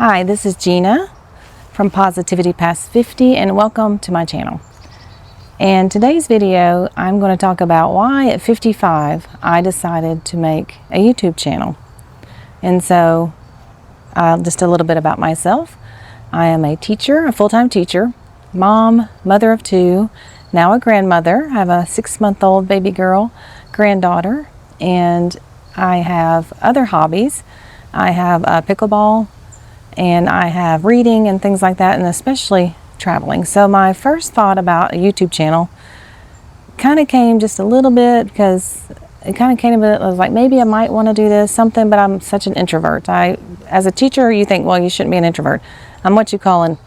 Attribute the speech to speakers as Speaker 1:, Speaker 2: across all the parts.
Speaker 1: Hi, this is Gina from Positivity Past 50 and welcome to my channel. And today's video I'm going to talk about why at 55 I decided to make a YouTube channel. And so just a little bit about myself. I am a teacher, a full-time teacher, mom, mother of two, now a grandmother. I have a 6-month-old baby girl, granddaughter, and I have other hobbies. I have pickleball, and I have reading and things like that, and especially traveling. So my first thought about a YouTube channel kind of came just a little bit because it kind of came I was like, maybe I might want to do this something, but I'm such an introvert. As a teacher, you think, well, you shouldn't be an introvert. I'm what you call an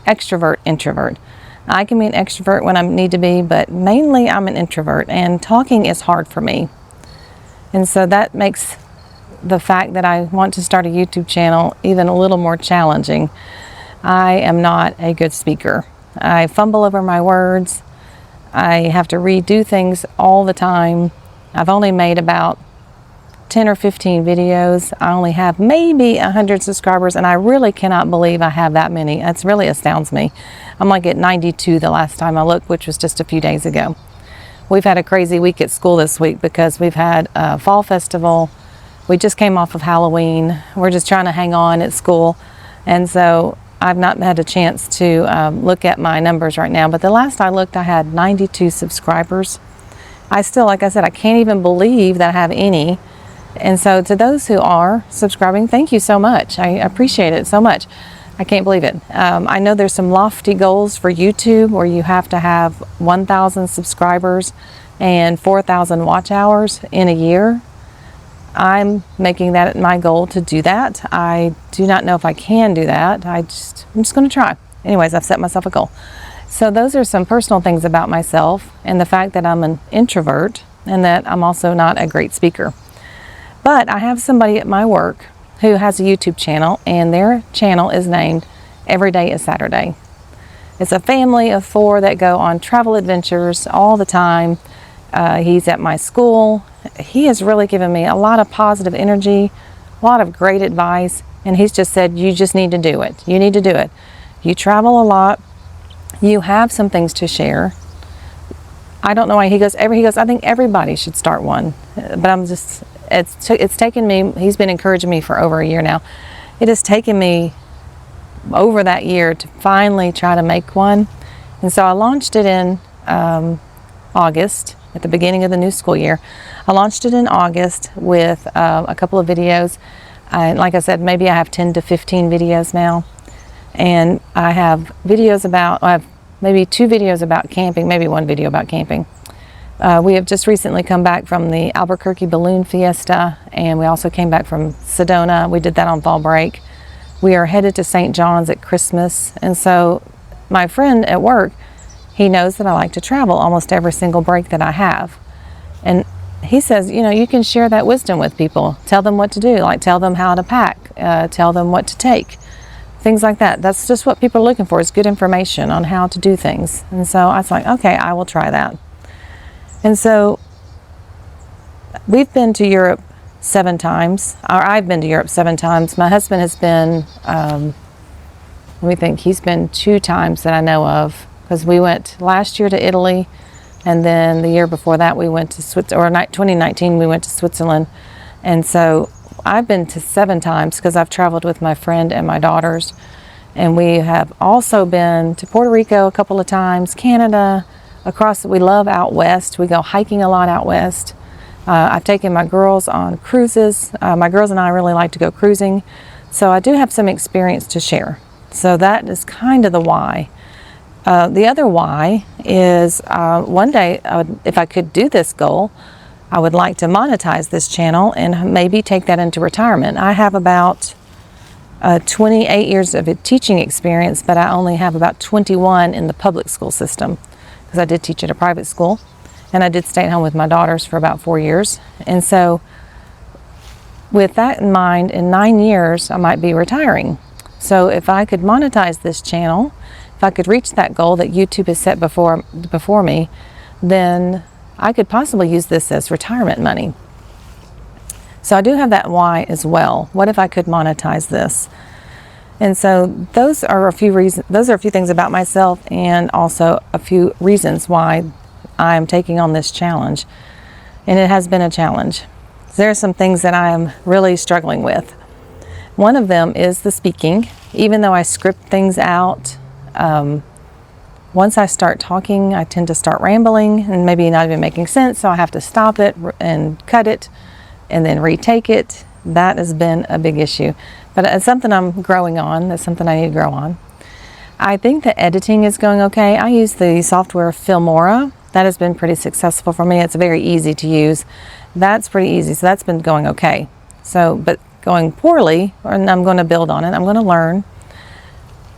Speaker 1: extrovert introvert. I can be an extrovert when I need to be, but mainly I'm an introvert, and talking is hard for me. And so that makes the fact that I want to start a YouTube channel even a little more challenging. I am not a good speaker. I fumble over my words. I have to redo things all the time. I've only made about 10 or 15 videos. I only have maybe 100 subscribers, and I really cannot believe I have that many. It really astounds me. I'm like at 92 the last time I looked, which was just a few days ago. We've had a crazy week at school this week because we've had a fall festival. We just came off of Halloween. We're just trying to hang on at school. And so I've not had a chance to look at my numbers right now. But the last I looked, I had 92 subscribers. I still, like I said, I can't even believe that I have any. And so to those who are subscribing, thank you so much. I appreciate it so much. I can't believe it. I know there's some lofty goals for YouTube where you have to have 1,000 subscribers and 4,000 watch hours in a year. I'm making that my goal to do that. I do not know if I can do that. I'm just going to try. Anyways, I've set myself a goal. So those are some personal things about myself and the fact that I'm an introvert and that I'm also not a great speaker. But I have somebody at my work who has a YouTube channel, and their channel is named Every Day is Saturday. It's a family of 4 that go on travel adventures all the time. He's at my school. He has really given me a lot of positive energy, a lot of great advice, and he's just said, you just need to do it. You need to do it. You travel a lot. You have some things to share. I don't know why he goes, I think everybody should start one. But I'm just, it's taken me, he's been encouraging me for over a year now. It has taken me over that year to finally try to make one. And so I launched it in August, at the beginning of the new school year. I launched it in August with a couple of videos. Like I said, maybe I have 10 to 15 videos now. And I have videos about, I have maybe 2 videos about camping, maybe 1 video about camping. We have just recently come back from the Albuquerque Balloon Fiesta, and we also came back from Sedona. We did that on fall break. We are headed to St. John's at Christmas. And so my friend at work, he knows that I like to travel almost every single break that I have. And he says, you know, you can share that wisdom with people. Tell them what to do, like tell them how to pack, tell them what to take, things like that. That's just what people are looking for, is good information on how to do things. And so I was like, okay, I will try that. And so we've been to Europe 7 times, or I've been to Europe 7 times. My husband has been, let me think, he's been 2 times that I know of. Because we went last year to Italy, and then the year before that we went to Switzerland, or 2019 we went to Switzerland. And so I've been to 7 times because I've traveled with my friend and my daughters. And we have also been to Puerto Rico a couple of times, Canada, we love out west. We go hiking a lot out west. I've taken my girls on cruises. My girls and I really like to go cruising. So I do have some experience to share. So that is kind of the why. The other why is one day, if I could do this goal, I would like to monetize this channel and maybe take that into retirement. I have about 28 years of teaching experience, but I only have about 21 in the public school system because I did teach at a private school, and I did stay at home with my daughters for about 4 years. And so with that in mind, in 9 years, I might be retiring. So if I could monetize this channel, if I could reach that goal that YouTube has set before me, then I could possibly use this as retirement money. So I do have that why as well. What if I could monetize this? And so those are a few things about myself, and also a few reasons why I'm taking on this challenge. And it has been a challenge. There are some things that I am really struggling with. One of them is the speaking. Even though I script things out, once I start talking, I tend to start rambling and maybe not even making sense, so I have to stop it and cut it and then retake it. That has been a big issue. But it's something I'm growing on. That's something I need to grow on. I think the editing is going okay. I use the software Filmora. That has been pretty successful for me. It's very easy to use. That's pretty easy, so that's been going okay. But going poorly, and I'm going to build on it, I'm going to learn,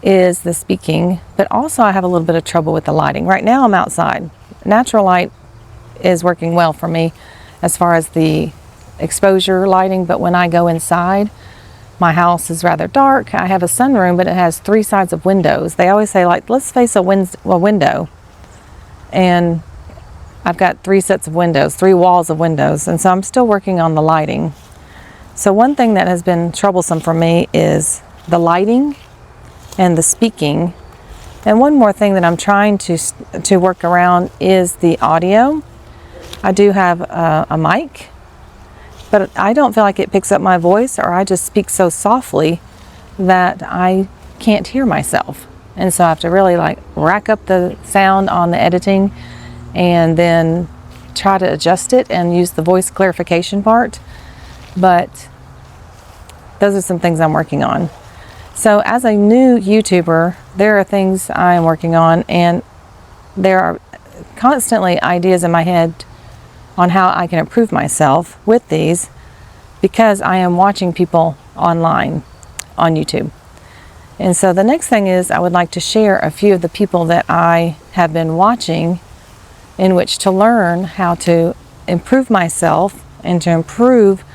Speaker 1: is the speaking. But also I have a little bit of trouble with the lighting. Right now I'm outside. Natural light is working well for me as far as the exposure lighting, but when I go inside, my house is rather dark. I have a sunroom, but it has 3 sides of windows. They always say, like, let's face a window. And I've got 3 sets of windows, 3 walls of windows, and so I'm still working on the lighting. So one thing that has been troublesome for me is the lighting and the speaking. And one more thing that I'm trying to work around is the audio. I do have a mic, but I don't feel like it picks up my voice, or I just speak so softly that I can't hear myself. And so I have to really like rack up the sound on the editing and then try to adjust it and use the voice clarification part. But those are some things I'm working on. So as a new YouTuber, there are things I am working on, and there are constantly ideas in my head on how I can improve myself with these, because I am watching people online on YouTube. And so the next thing is I would like to share a few of the people that I have been watching, in which to learn how to improve myself and to improve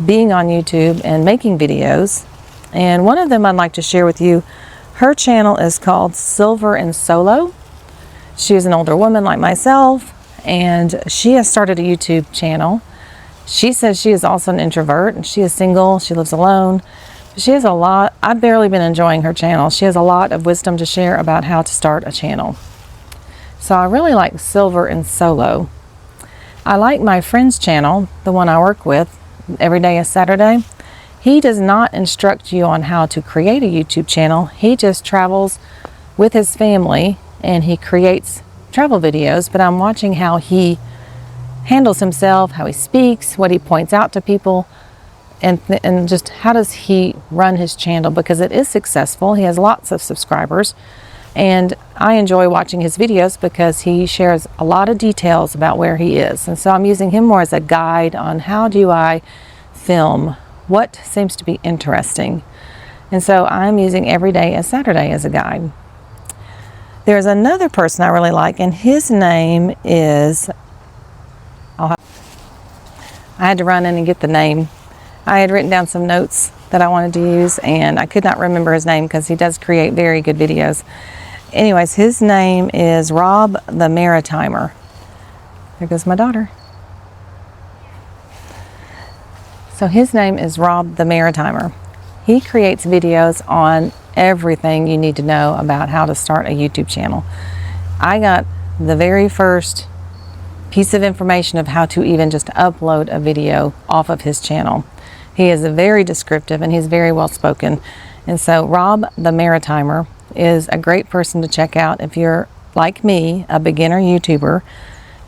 Speaker 1: being on YouTube and making videos. And one of them I'd like to share with you. Her channel is called Silver and Solo. She is an older woman like myself, and she has started a YouTube channel. She says she is also an introvert, and she is single, she lives alone. She has a lot, I've barely been enjoying her channel. She has a lot of wisdom to share about how to start a channel. So I really like Silver and Solo. I like my friend's channel, the one I work with, Every Day is Saturday. He does not instruct you on how to create a YouTube channel. He just travels with his family and he creates travel videos, but I'm watching how he handles himself, how he speaks, what he points out to people, and just how does he run his channel, because it is successful. He has lots of subscribers, and I enjoy watching his videos because he shares a lot of details about where he is. And so I'm using him more as a guide on how do I film, what seems to be interesting. And so I'm using Every Day as Saturday as a guide. There's another person I really like, and his name is, I had to run in and get the name. I had written down some notes that I wanted to use, and I could not remember his name because he does create very good videos. Anyways, his name is Rob the Maritimer. There goes my daughter. So his name is Rob the Maritimer. He creates videos on everything you need to know about how to start a YouTube channel. I got the very first piece of information of how to even just upload a video off of his channel. He is very descriptive and he's very well spoken. And so Rob the Maritimer is a great person to check out if you're, like me, a beginner YouTuber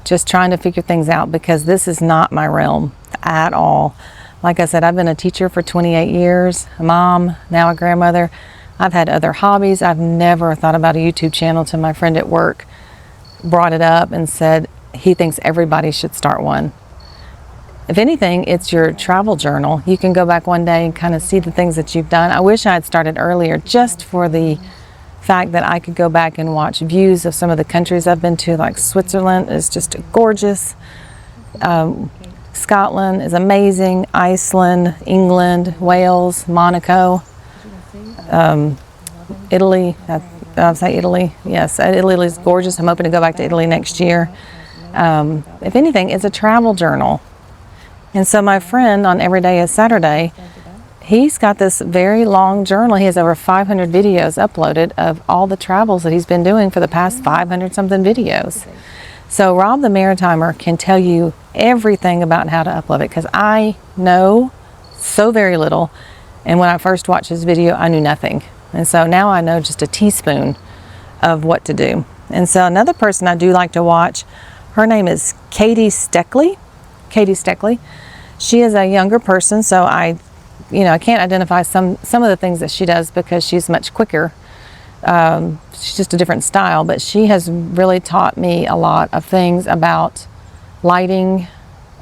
Speaker 1: just trying to figure things out, because this is not my realm at all. Like I said, I've been a teacher for 28 years, a mom, now a grandmother. I've had other hobbies. I've never thought about a YouTube channel till my friend at work brought it up and said he thinks everybody should start one. If anything, it's your travel journal. You can go back one day and kind of see the things that you've done. I wish I had started earlier, just for the fact that I could go back and watch views of some of the countries I've been to, like Switzerland is just gorgeous. Scotland is amazing. Iceland, England, Wales, Monaco. Italy, I'll say Italy. Yes, Italy is gorgeous. I'm hoping to go back to Italy next year. If anything, it's a travel journal. And so my friend on Every Day is Saturday, he's got this very long journal. He has over 500 videos uploaded of all the travels that he's been doing for the past 500 something videos. So Rob the Maritimer can tell you everything about how to upload it, because I know so very little. And when I first watched his video, I knew nothing. And so now I know just a teaspoon of what to do. And so another person I do like to watch, her name is Katie Steckly. Katie Steckly. She is a younger person, so I can't identify some of the things that she does because she's much quicker. She's just a different style, but she has really taught me a lot of things about lighting.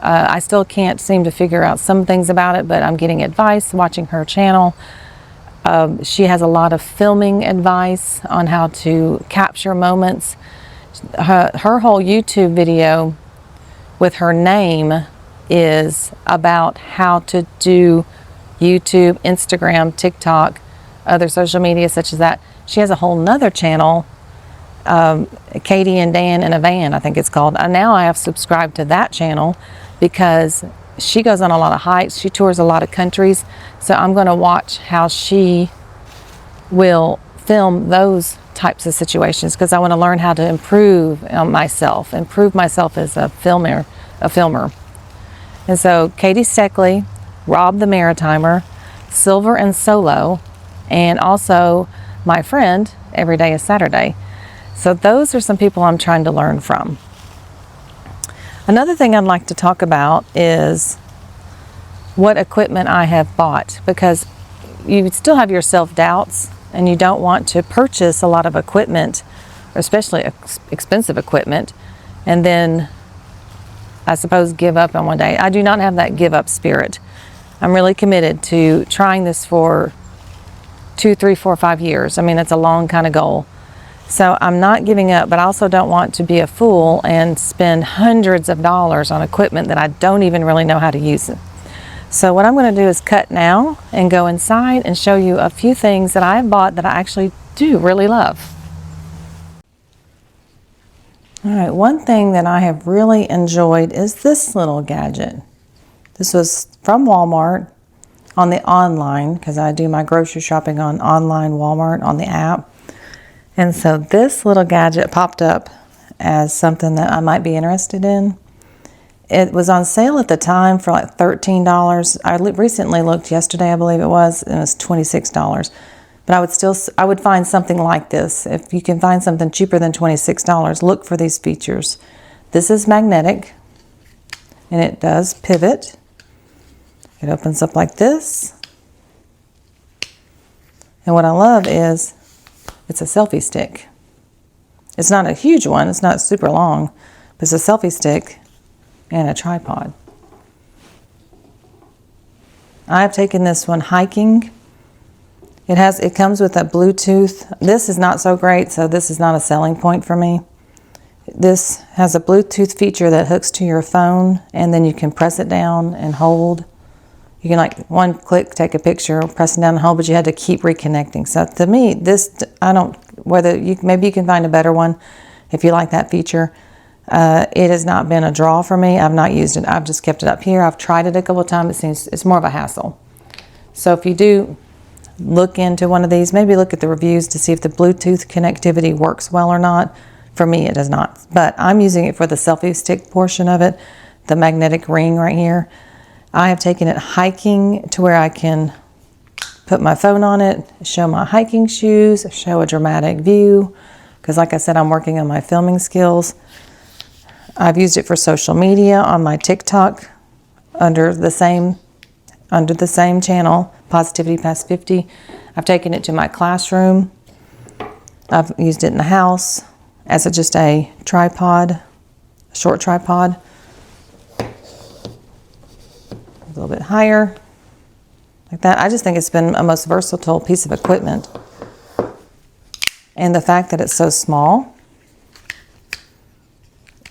Speaker 1: I still can't seem to figure out some things about it, but I'm getting advice watching her channel. She has a lot of filming advice on how to capture moments. Her whole YouTube video with her name is about how to do YouTube, Instagram, TikTok, other social media such as that. She has a whole nother channel, Katie and Dan in a Van, I think it's called. Now I have subscribed to that channel because she goes on a lot of hikes. She tours a lot of countries. So I'm going to watch how she will film those types of situations, because I want to learn how to improve myself as a filmer. And so Katie Steckly, Rob the Maritimer, Silver and Solo, and also my friend, Every Day is Saturday. So those are some people I'm trying to learn from. Another thing I'd like to talk about is what equipment I have bought, because you still have your self-doubts and you don't want to purchase a lot of equipment, especially expensive equipment, and then I suppose give up on one day. I do not have that give up spirit. I'm really committed to trying this for 2, 3, 4, 5 years. I mean, it's a long kind of goal. So I'm not giving up, but I also don't want to be a fool and spend hundreds of dollars on equipment that I don't even really know how to use it. So what I'm going to do is cut now and go inside and show you a few things that I have bought that I actually do really love. All right, one thing that I have really enjoyed is this little gadget. This was from Walmart on the online, because I do my grocery shopping on online Walmart on the app. And so this little gadget popped up as something that I might be interested in. It was on sale at the time for like $13. I recently looked yesterday, I believe it was, and it was $26. But I would find something like this. If you can find something cheaper than $26, look for these features. This is magnetic, and it does pivot. It opens up like this. And what I love is it's a selfie stick. It's not a huge one, it's not super long, but it's a selfie stick and a tripod. I have taken this one hiking. It comes with a Bluetooth. This is not so great, so this is not a selling point for me. This has a Bluetooth feature that hooks to your phone, and then you can press it down and hold. You can like one click, take a picture, pressing down and hold, but you had to keep reconnecting. So to me, maybe you can find a better one if you like that feature. It has not been a draw for me. I've not used it. I've just kept it up here. I've tried it a couple of times. It seems it's more of a hassle. So if you do look into one of these, maybe look at the reviews to see if the Bluetooth connectivity works well or not. For me, it does not. But I'm using it for the selfie stick portion of it, the magnetic ring right here. I have taken it hiking to where I can put my phone on it, show my hiking shoes, show a dramatic view, because like I said, I'm working on my filming skills. I've used it for social media on my TikTok under the same channel, Positivity Past 50. I've taken it to my classroom. I've used it in the house as just a tripod, a short tripod. A little bit higher, like that. I just think it's been a most versatile piece of equipment. And the fact that it's so small,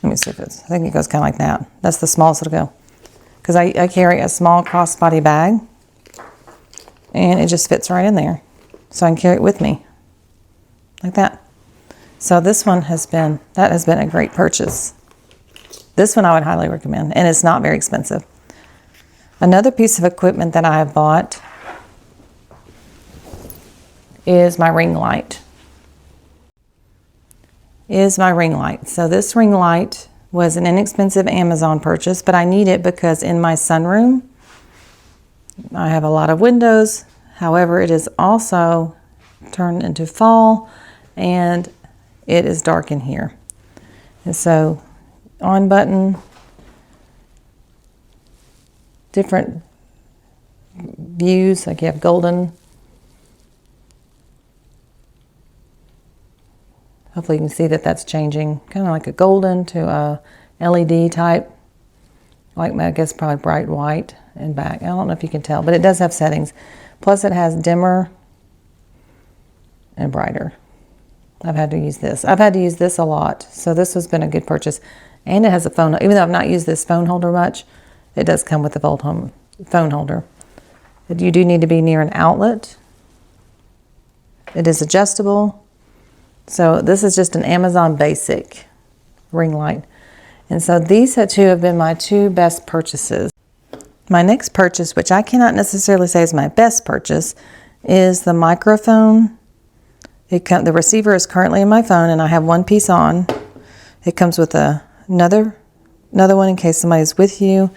Speaker 1: let me see if I think it goes kind of like that. That's the smallest it'll go. Because I carry a small crossbody bag, and it just fits right in there. So I can carry it with me, like that. So this one has been a great purchase. This one I would highly recommend, and it's not very expensive. Another piece of equipment that I have bought is my ring light. So this ring light was an inexpensive Amazon purchase, but I need it because in my sunroom, I have a lot of windows. However, it is also turned into fall and it is dark in here. And so on button, different views, like you have golden. Hopefully you can see that that's changing, kind of like a golden to a LED type, like I guess probably bright white and back. I don't know if you can tell, but it does have settings. Plus it has dimmer and brighter. I've had to use this. I've had to use this a lot, so this has been a good purchase. And it has a phone, even though I've not used this phone holder much, it does come with the phone holder. You do need to be near an outlet. It is adjustable. So this is just an Amazon basic ring light. And so these two have been my two best purchases. My next purchase, which I cannot necessarily say is my best purchase, is the microphone. The receiver is currently in my phone and I have one piece on. It comes with another one in case somebody's with you.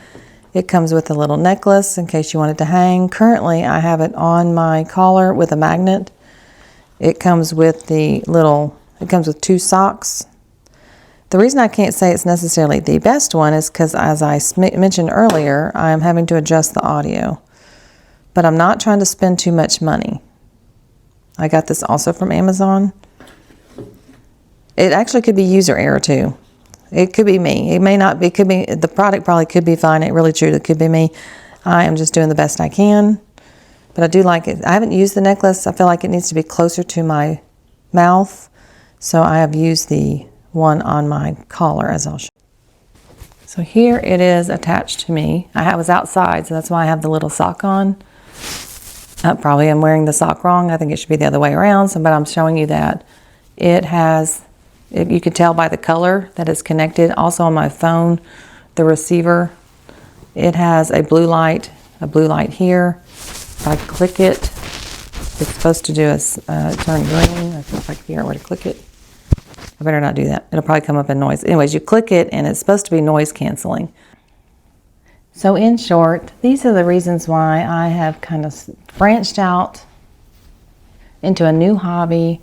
Speaker 1: It comes with a little necklace in case you want it to hang. Currently I have it on my collar with a magnet. It comes with it comes with 2 socks. The reason I can't say it's necessarily the best one is because, as I mentioned earlier, I'm having to adjust the audio. But I'm not trying to spend too much money. I got this also from Amazon. It actually could be user error too. It could be me. It may not be. It could be, the product probably could be fine. It really truly could be me. I am just doing the best I can. But I do like it. I haven't used the necklace. I feel like it needs to be closer to my mouth. So I have used the one on my collar, as I'll show. So here it is attached to me. I was outside, so that's why I have the little sock on. Probably I'm wearing the sock wrong. I think it should be the other way around, but I'm showing you that. It has, you can tell by the color that it's connected. Also on my phone, the receiver, it has a blue light here. If I click it, it's supposed to do turn green. I think if I can figure out where to click it. I better not do that. It'll probably come up in noise. Anyways, you click it and it's supposed to be noise canceling. So in short, these are the reasons why I have kind of branched out into a new hobby.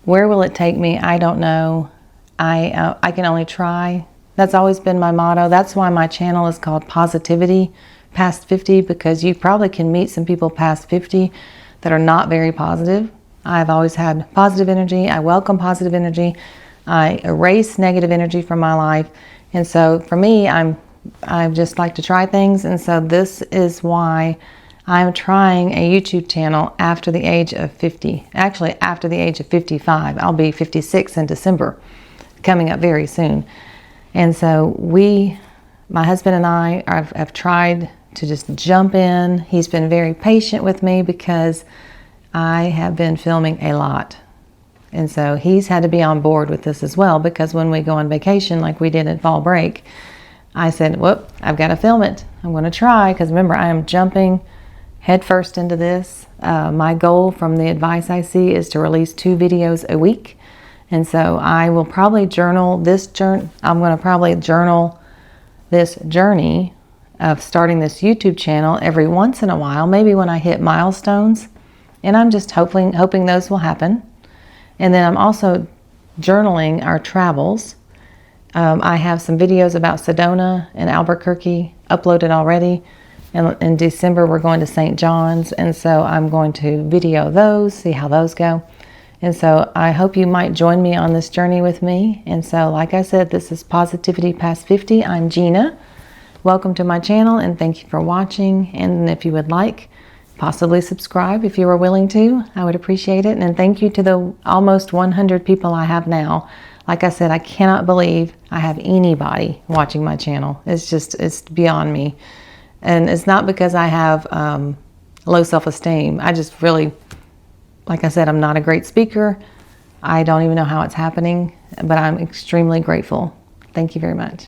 Speaker 1: Where will it take me? I don't know. I can only try. That's always been my motto. That's why my channel is called Positivity Past 50, because you probably can meet some people past 50 that are not very positive. I've always had positive energy. I welcome positive energy. I erase negative energy from my life. And so for me, I just like to try things. And so this is why I'm trying a YouTube channel after the age of 50. Actually, after the age of 55. I'll be 56 in December, coming up very soon. And so my husband and I have tried to just jump in. He's been very patient with me because I have been filming a lot. And so he's had to be on board with this as well, because when we go on vacation, like we did at fall break, I said, whoop, I've got to film it. I'm going to try, because remember, I am jumping headfirst into this. My goal from the advice I see is to release 2 videos a week. And so I will probably I'm going to probably journal this journey of starting this YouTube channel every once in a while, maybe when I hit milestones. And I'm just hoping those will happen. And then I'm also journaling our travels. I have some videos about Sedona and Albuquerque uploaded already. And in December, we're going to St. John's. And so I'm going to video those, see how those go. And so I hope you might join me on this journey with me. And so, like I said, this is Positivity Past 50. I'm Gina. Welcome to my channel, and thank you for watching. And if you would like, possibly subscribe if you are willing to. I would appreciate it. And thank you to the almost 100 people I have now. Like I said, I cannot believe I have anybody watching my channel. It's beyond me. And it's not because I have low self-esteem. I just really, like I said, I'm not a great speaker. I don't even know how it's happening, but I'm extremely grateful. Thank you very much.